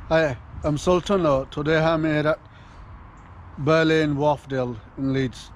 Hi, I'm Sultan. Today I'm here at Burley and Wharfedale in Leeds.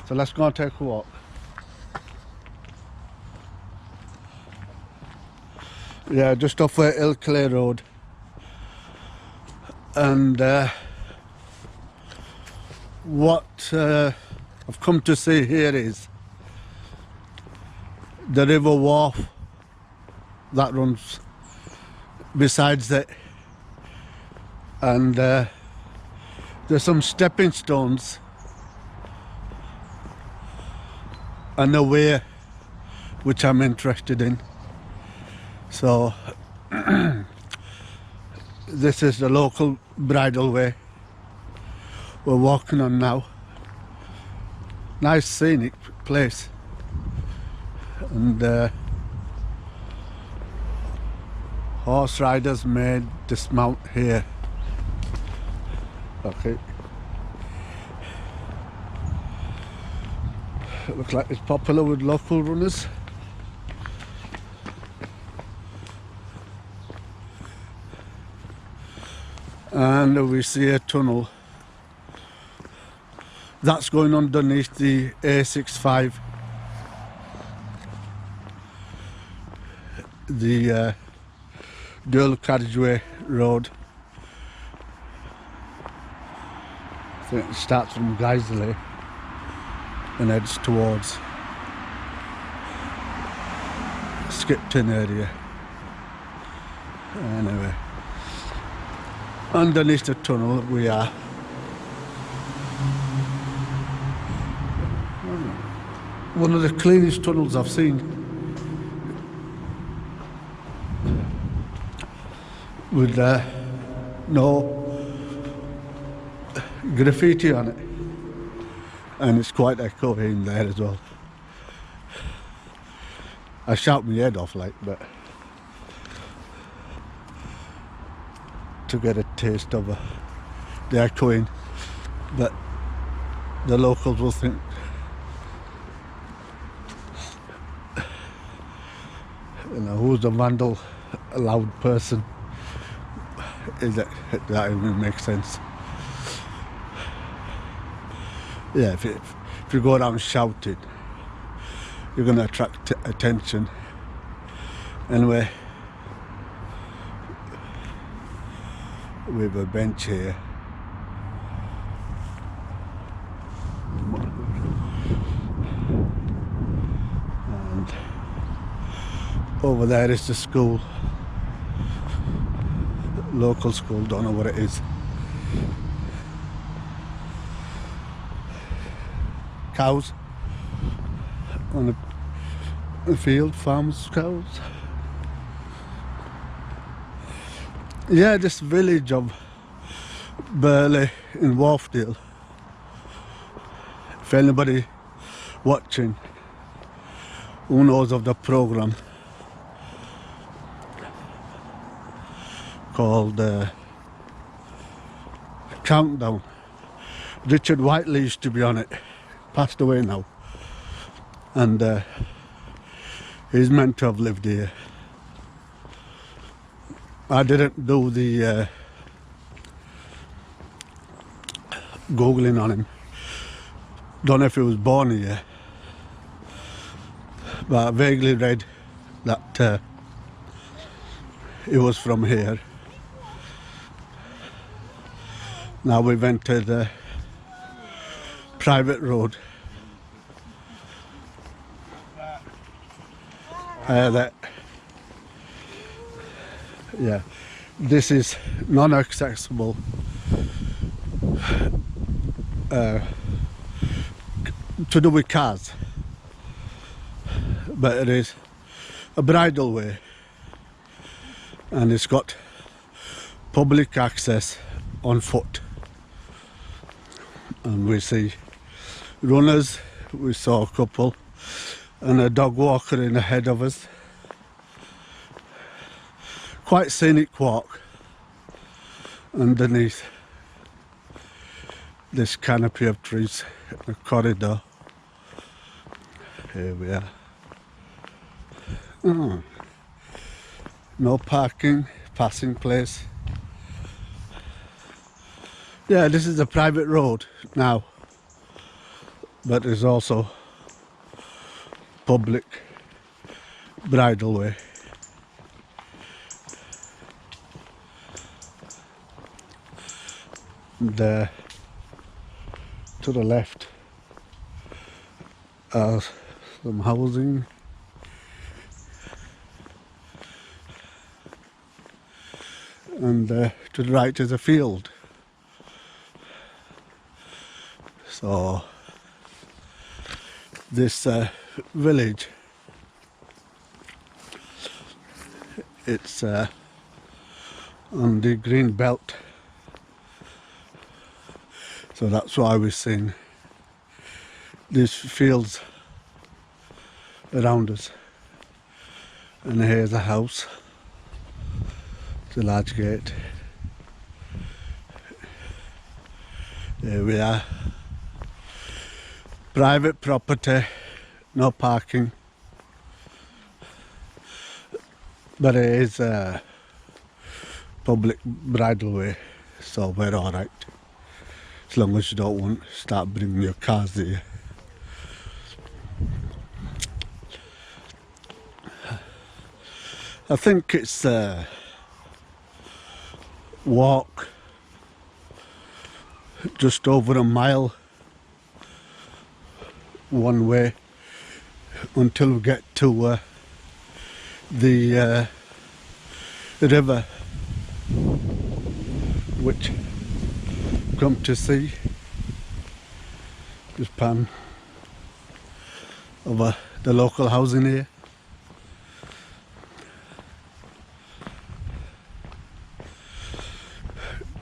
So let's go and take a walk. Yeah, just off Ilkley Road. And what I've come to see here is the river wharf that runs besides it. And there's some stepping stones and a weir which I'm interested in. So this is the local bridle way we're walking on now. Nice scenic place, and horse riders may dismount here. Okay. It looks like it's popular with local runners. And we see a tunnel that's going underneath the A65, the dual carriageway road. I think it starts from Geisley and heads towards Skipton area. Anyway, underneath the tunnel we are. One of the cleanest tunnels I've seen, with no graffiti on it, and it's quite echoey in there as well. I shout my head off like, but to get a taste of the echoing, but the locals will think who's the vandal, a loud person. Is that even makes sense? Yeah, if you go around shouting, you're going to attract attention. Anyway, we have a bench here. And over there is the school. Local school, don't know what it is. Cows on a field, farms, cows. Yeah, this village of Burley in Wharfedale, if anybody watching who knows of the programme called Countdown. Richard Whiteley used to be on it, passed away now, and he's meant to have lived here. I didn't do the googling on him, don't know if he was born here, but I vaguely read that he was from here. Now we've entered a private road. Yeah, this is non-accessible to do with cars, but it is a bridle way, and it's got public access on foot. And we see runners, we saw a couple, and a dog walker in ahead of us. Quite scenic walk underneath this canopy of trees in the corridor. Here we are. No parking, passing place. Yeah, this is a private road now, but it's also public bridleway. And to the left are some housing. And to the right is a field. So this village, it's on the green belt, so that's why we're seeing these fields around us. And here's a house, it's a large gate. There we are. Private property, no parking, but it is a public bridleway, so we're alright, as long as you don't want to start bringing your cars here. I think it's a walk just over a mile one way until we get to the river, which come to see. Just pan over the local housing here.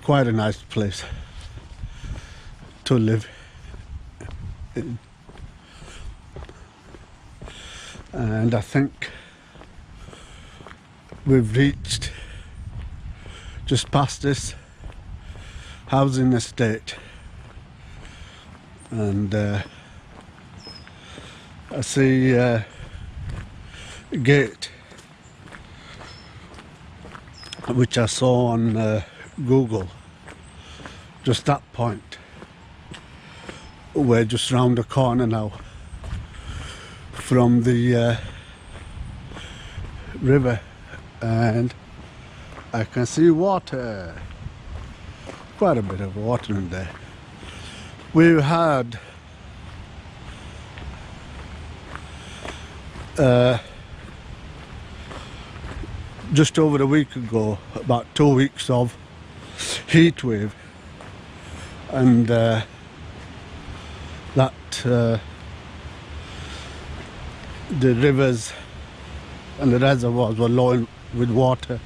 Quite a nice place to live in. And I think we've reached just past this housing estate, and I see a gate which I saw on Google. Just that point. We're just round the corner now from the river, and I can see water, quite a bit of water in there. We've had just over a week ago, about 2 weeks of heat wave, and that the rivers and the reservoirs were low with water.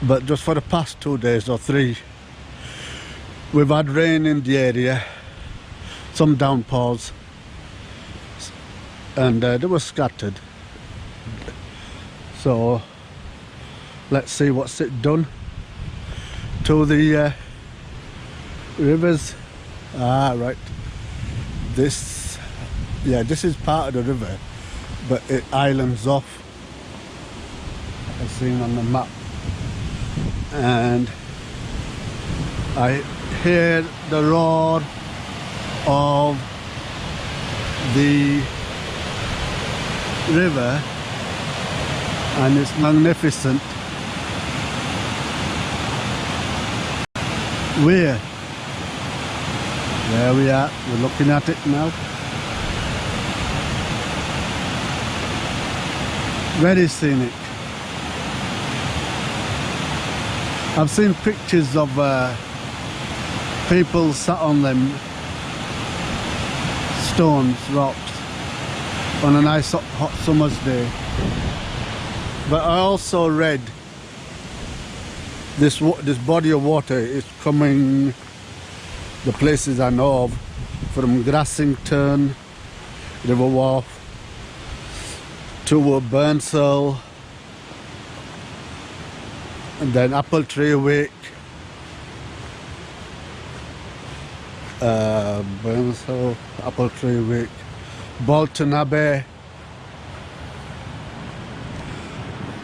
But just for the past 2 days or 3, we've had rain in the area, some downpours, and they were scattered. So let's see what's it done to the rivers. Right, this is part of the river, but it islands off, as seen on the map, and I hear the roar of the river, and it's magnificent. Weir. There we are, we're looking at it now. Very scenic. I've seen pictures of people sat on them stones, rocks, on a nice hot summer's day. But I also read this body of water is coming, the places I know of, from Grassington, River Wharfe, to Burnsell, and then Apple Tree Wick, Burnsell, Apple Tree Wick, Bolton Abbey,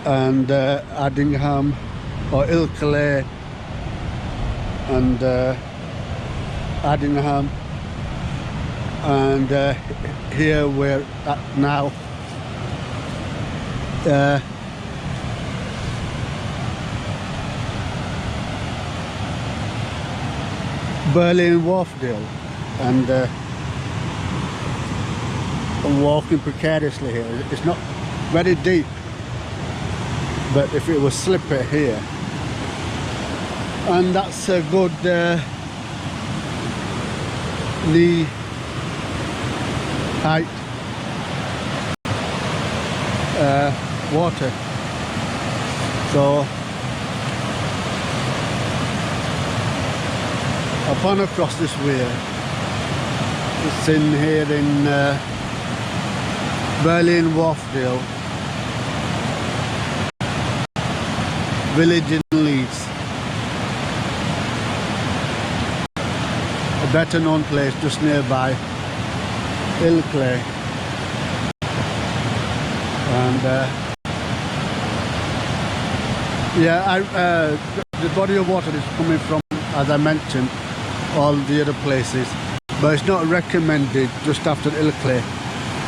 and Addingham or Ilkley, and Addingham, and here we're at now. Burley and Wharfedale, and I'm walking precariously here. It's not very deep, but if it was slippery here, and that's a good knee height water. So I've gone across this weir. It's in here in Burley and Wharfedale village in Leeds. A better known place just nearby, Ilkley. And yeah, the body of water is coming from, as I mentioned, all the other places, but it's not recommended just after Ilkley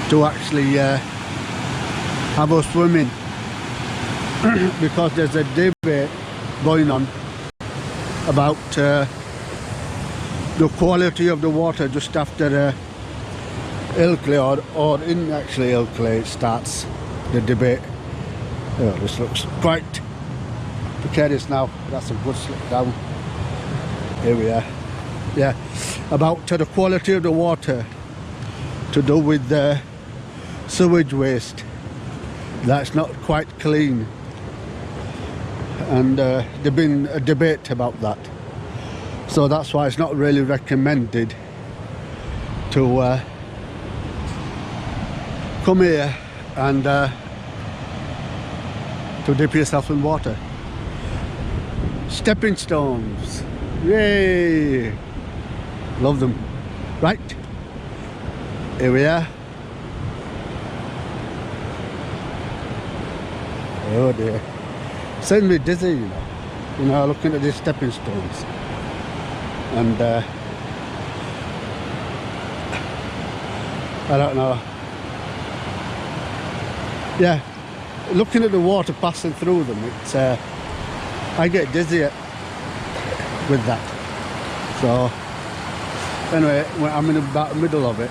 to actually have a swim in because there's a debate going on about the quality of the water just after Ilkley, or in actually Ilkley starts the debate. Oh, this looks quite precarious now. That's a good slip down. Here we are. Yeah, about the quality of the water to do with the sewage waste. That's not quite clean, and there's been a debate about that. So that's why it's not really recommended to come here and to dip yourself in water. Stepping stones, yay! Love them. Right, here we are. Oh dear, sends me dizzy, you know, looking at these stepping stones. And I don't know. Yeah, looking at the water passing through them, it's I get dizzy with that. So anyway, I'm in about the middle of it.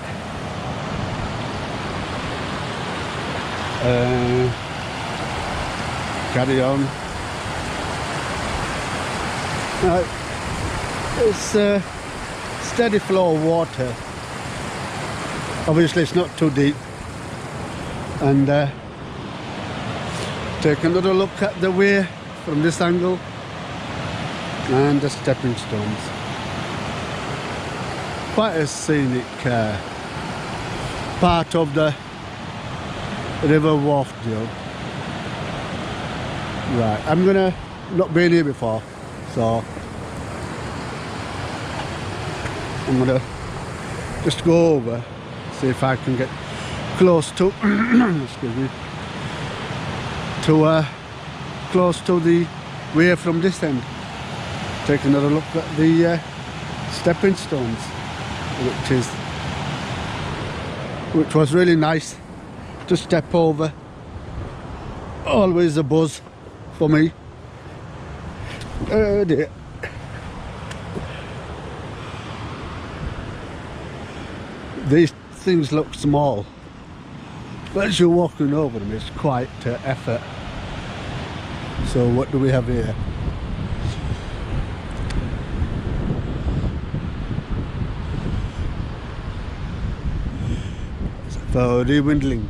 Carry on. It's a steady flow of water. Obviously it's not too deep. And take another look at the weir from this angle and the stepping stones. Quite a scenic part of the river Wharfedale. Right, I'm gonna not been here before, so I'm gonna just go over, see if I can get close to excuse me, to close to the weir from this end. Take another look at the stepping stones, which was really nice to step over. Always a buzz for me. Oh dear. These things look small, but as you're walking over them, it's quite effort. So what do we have here? For rewindling,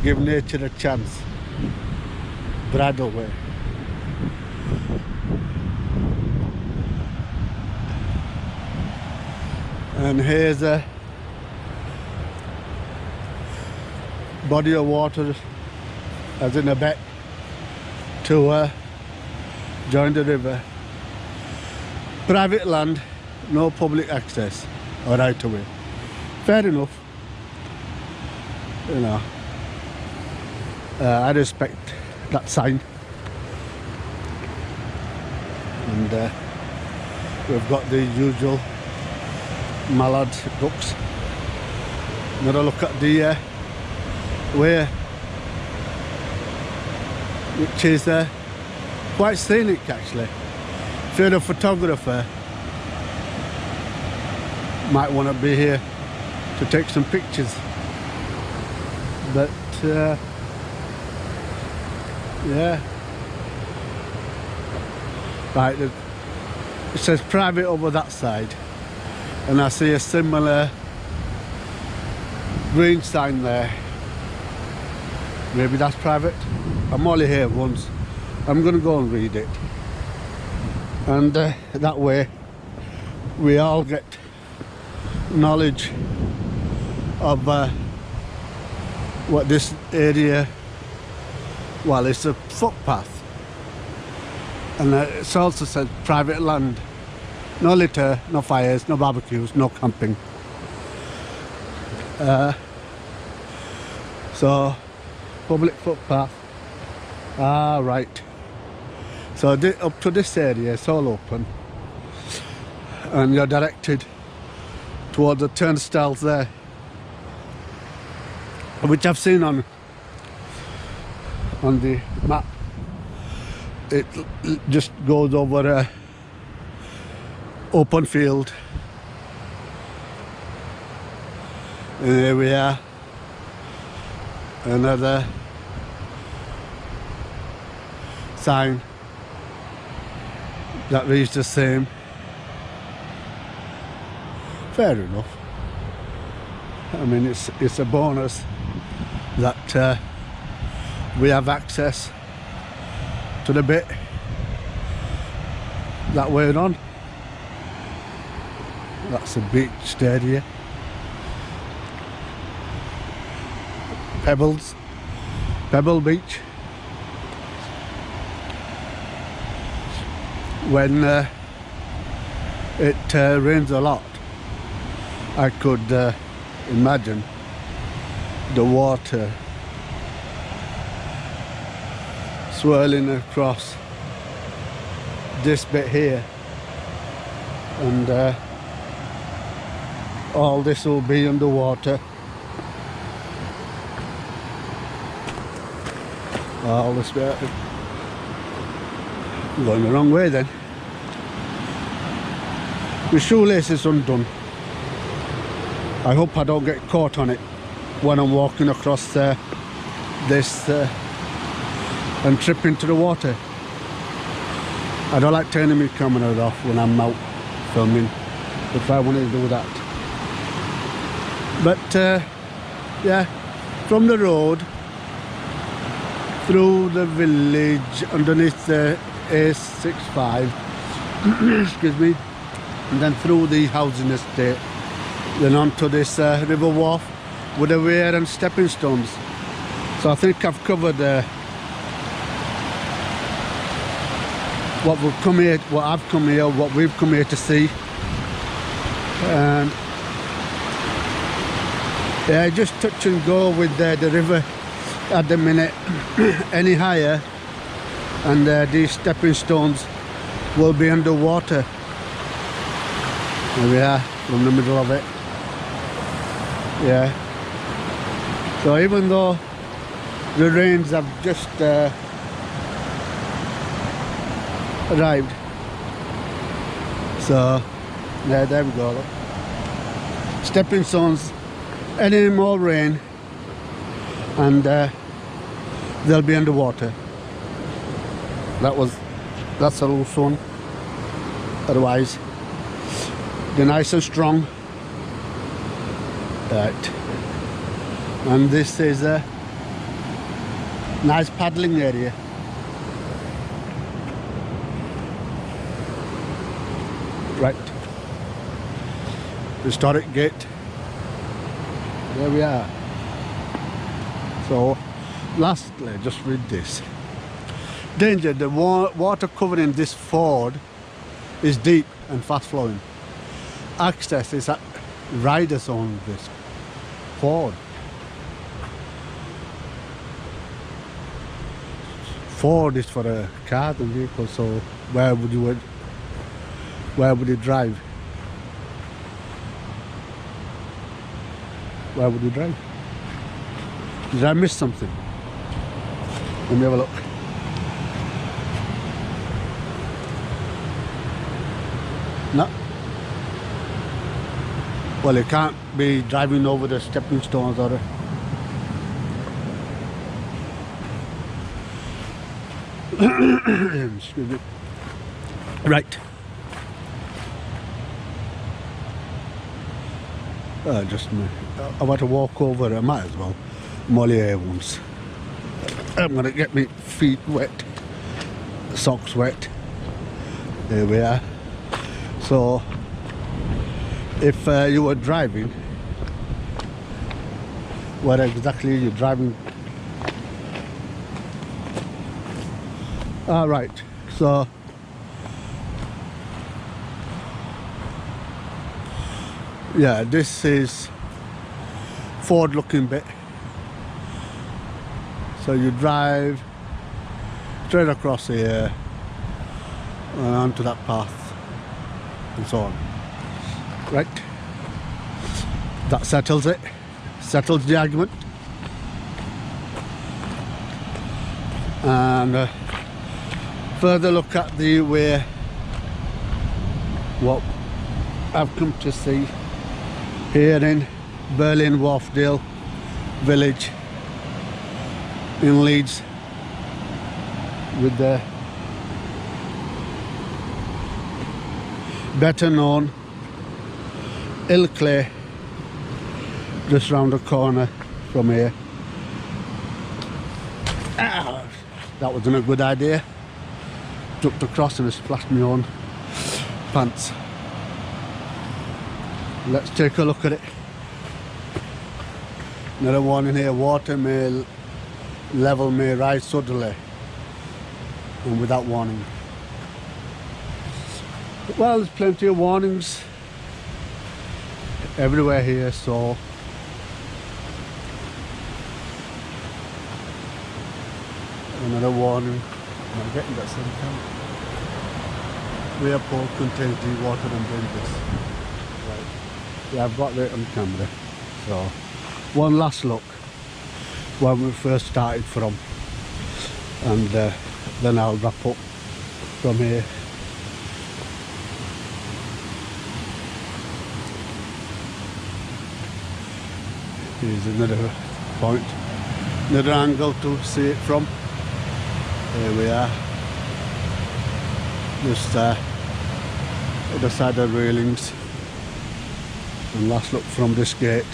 give nature a chance. Bradle way. And here's a body of water, as in a beck, to join the river. Private land, no public access or right away. Fair enough. You know, I respect that sign. And we've got the usual mallard ducks. Another look at the weir, which is quite scenic actually. If you're a photographer, might want to be here to take some pictures. But yeah, right, it says private over that side, and I see a similar green sign there. Maybe that's private. I'm only here once. I'm gonna go and read it, and that way we all get knowledge of what this area, well, it's a footpath, and it's also said private land. No litter, no fires, no barbecues, no camping. So public footpath. Ah, right. So up to this area it's all open, and you're directed towards the turnstiles there, which I've seen on the map. It just goes over a open field, and here we are, another sign that reads the same. Fair enough. I mean, it's a bonus that we have access to the bit that we're on. That's a beach area. Pebble Beach. When it rains a lot, I could imagine the water swirling across this bit here, and all this will be underwater. All this bit. I'm going the wrong way then. My shoelace is undone. I hope I don't get caught on it when I'm walking across this and trip into the water. I don't like turning my camera off when I'm out filming, if I wanted to do that. But yeah, from the road through the village underneath the A65 excuse me, and then through the housing estate, then onto this river wharf with a weir and stepping stones. So I think I've covered what we've come here, what I've come here, what we've come here to see. And yeah, just touch and go with the river at the minute. Any higher and these stepping stones will be underwater. There we are, from the middle of it. Yeah. So even though the rains have just arrived, so yeah, there we go. Look. Stepping stones. Any more rain, and they'll be underwater. That's a loose one. Otherwise, they're nice and strong. Right. And this is a nice paddling area. Right. Historic gate. There we are. So, lastly, just read this. Danger, the water covering this ford is deep and fast flowing. Access is at riders on this ford. Ford is for a cars and vehicles, so where would you Where would you drive? Where would you drive? Did I miss something? Let me have a look. No. Well, you can't be driving over the stepping stones or... Excuse me. Right. Just I want to walk over. I might as well. I'm only here once. I'm gonna get my feet wet, socks wet. There we are. So, if you were driving, where exactly you're driving? All right. So. Yeah, this is forward looking bit. So you drive straight across here and onto that path and so on. Right? That settles it. Settles the argument. And further look at the way what I've come to see here in Burley and Wharfedale village in Leeds, with the better known Ilkley just round the corner from here. That wasn't a good idea. Jumped across and splashed my own pants. Let's take a look at it. Another warning here, water may level may rise suddenly and without warning. Well, there's plenty of warnings everywhere here, so another warning. I'm getting that same time. Weir pole contains deep-water and dangerous. Right. Yeah, I've got it on camera. So, one last look where we first started from, and then I'll wrap up from here. Here's another point, another angle to see it from. Here we are, just other side of the railings, and last look from this gate.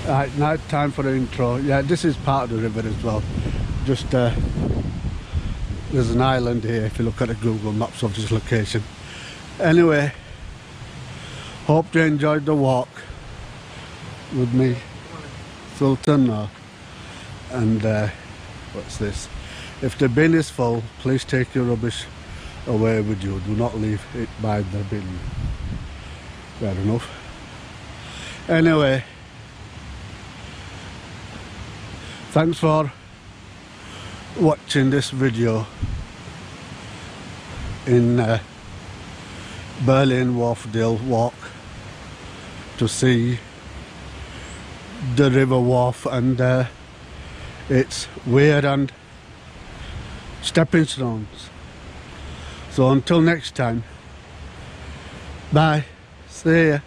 Right, now it's time for the intro. Yeah, this is part of the river as well. Just there's an island here if you look at the Google Maps of this location. Anyway, hope you enjoyed the walk with me, Sultan, and what's this? If the bin is full, please take your rubbish away with you. Do not leave it by the bin. Fair enough. Anyway, thanks for watching this video in Burley and Wharfedale walk to see the river wharf and its weir and stepping stones. So until next time, bye, see ya.